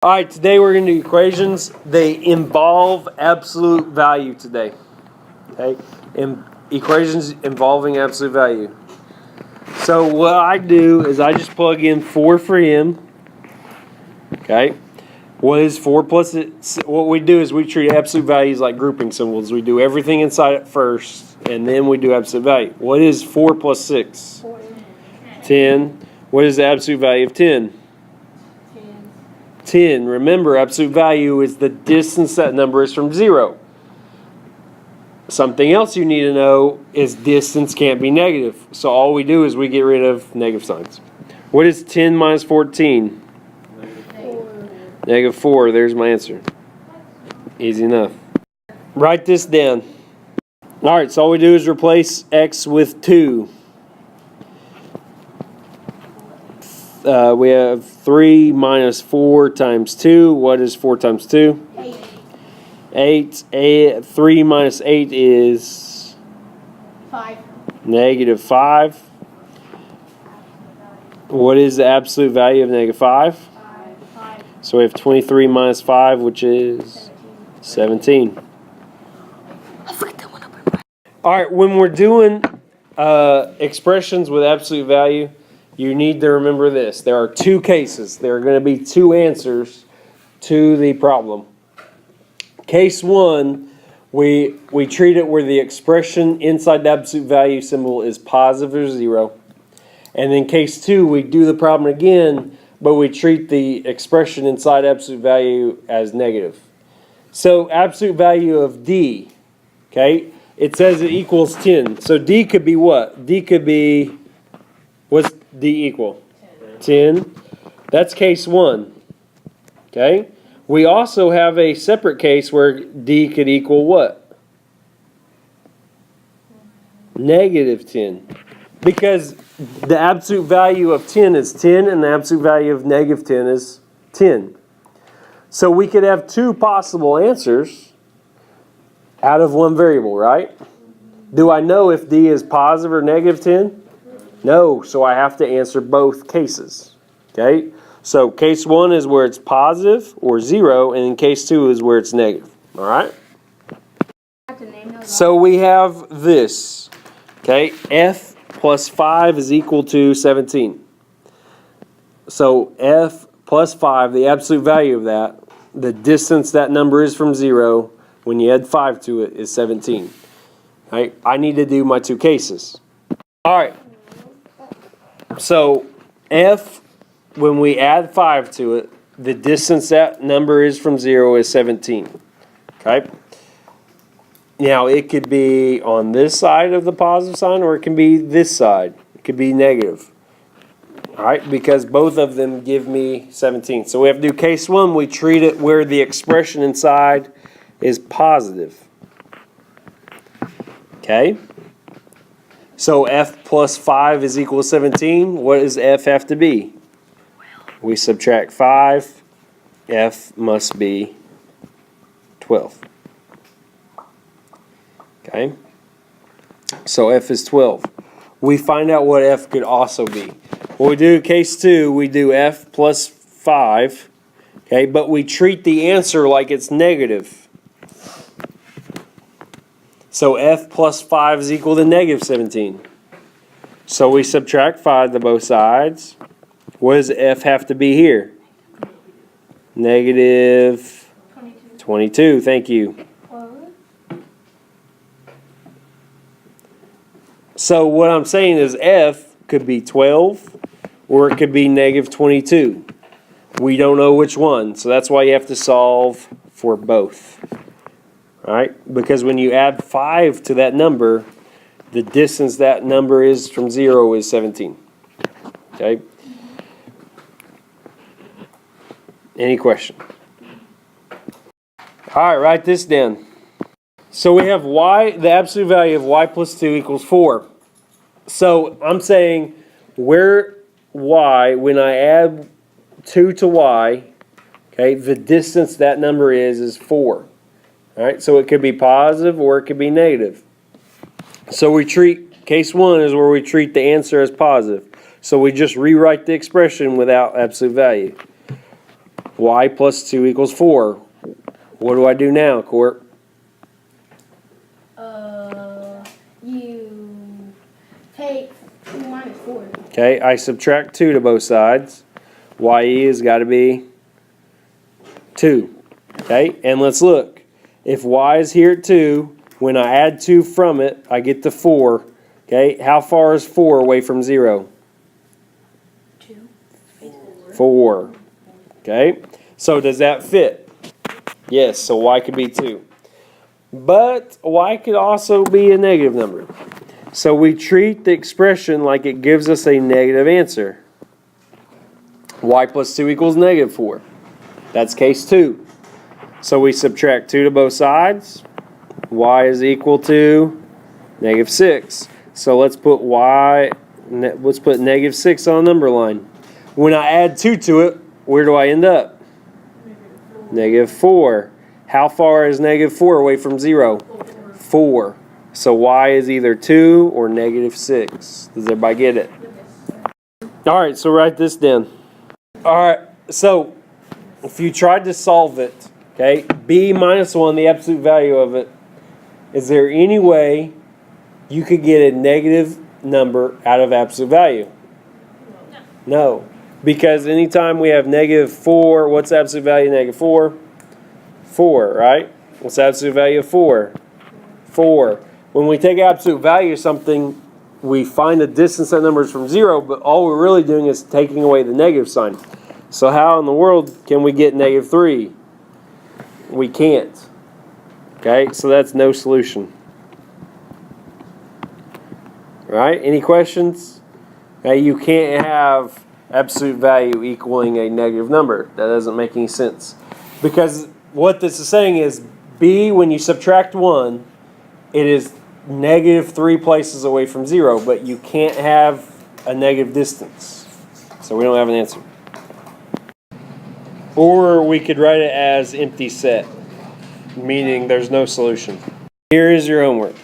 All right, today we're going to do equations. They involve absolute value today. Okay, equations involving absolute value. So what I do is I just plug in 4 for m. Okay, what is 4 plus it? What we do is we treat absolute values like grouping symbols. We do everything inside it first, and then we do absolute value. What is 4 plus 6? 10. What is the absolute value of 10? 10. Remember, absolute value is the distance that number is from 0. Something else you need to know is distance can't be negative. So all we do is we get rid of negative signs. What is 10 minus 14? Negative 4. There's my answer. Easy enough. Write this down. Alright, so all we do is replace x with 2. We have 3 minus 4 times 2. What is 4 times 2? 8. 3 minus 8 is? 5. Negative 5. What is the absolute value of negative 5? 5. So we have 23 minus 5, which is 17. Alright, when we're doing expressions with absolute value, you need to remember this. There are 2 cases. There are going to be 2 answers to the problem. Case 1, we treat it where the expression inside the absolute value symbol is positive or 0. And then case 2, we do the problem again, but we treat the expression inside absolute value as negative. So absolute value of D, okay, it says it equals 10. So D could be what? D could be, what's D equal? 10. That's case 1. Okay? We also have a separate case where D could equal what? Negative 10. Because the absolute value of 10 is 10 and the absolute value of negative 10 is 10. So we could have 2 possible answers out of 1 variable, right? Do I know if D is positive or negative 10? No, so I have to answer both cases. Okay? So case 1 is where it's positive or 0, and then case 2 is where it's negative. All right? So we have this. Okay? F plus 5 is equal to 17. So F plus 5, the absolute value of that, the distance that number is from 0, when you add 5 to it, is 17. All right? I need to do my 2 cases. All right. So F, when we add 5 to it, the distance that number is from 0 is 17. Okay? Now, it could be on this side of the positive sign, or it can be this side. It could be negative. All right? Because both of them give me 17. So we have to do case 1. We treat it where the expression inside is positive. Okay? So F plus 5 is equal to 17. What does F have to be? We subtract 5. F must be 12. Okay? So F is 12. We find out what F could also be. When we do case 2, we do F plus 5. Okay? But we treat the answer like it's negative. So F plus 5 is equal to negative 17. So we subtract 5 to both sides. What does F have to be here? Negative 22. Thank you. So what I'm saying is F could be 12 or it could be negative 22. We don't know which one. So that's why you have to solve for both. All right? Because when you add 5 to that number, the distance that number is from 0 is 17. Okay? Any question? All right, write this down. So we have y, the absolute value of y plus 2 equals 4. So I'm saying where y, when I add 2 to y, okay, the distance that number is 4. All right, so it could be positive or it could be negative. So we treat, case 1 is where we treat the answer as positive. So we just rewrite the expression without absolute value. Y plus 2 equals 4. What do I do now, Court? You take 2 minus 4. Okay, I subtract 2 to both sides. YE has got to be 2. Okay, and let's look. If Y is here at 2, when I add 2 from it, I get to 4. Okay, how far is 4 away from 0? 2. 4. Okay, so does that fit? Yes, so Y could be 2. But Y could also be a negative number. So we treat the expression like it gives us a negative answer. Y plus 2 equals negative 4. That's case 2. So we subtract 2 to both sides. Y is equal to negative 6. So let's put negative 6 on the number line. When I add 2 to it, where do I end up? Negative 4. How far is negative 4 away from 0? 4. So Y is either 2 or negative 6. Does everybody get it? All right, so write this down. All right, so if you tried to solve it, okay, B minus 1, the absolute value of it, is there any way you could get a negative number out of absolute value? No. Because anytime we have negative 4, what's the absolute value of negative 4? 4, right? What's the absolute value of 4? 4. When we take absolute value of something, we find the distance that number is from 0, but all we're really doing is taking away the negative sign. So how in the world can we get negative 3? We can't. Okay, so that's no solution. Right? Any questions? Okay, you can't have absolute value equaling a negative number. That doesn't make any sense. Because what this is saying is B, when you subtract 1, it is negative 3 places away from 0, but you can't have a negative distance. So we don't have an answer. Or we could write it as empty set, meaning there's no solution. Here is your homework.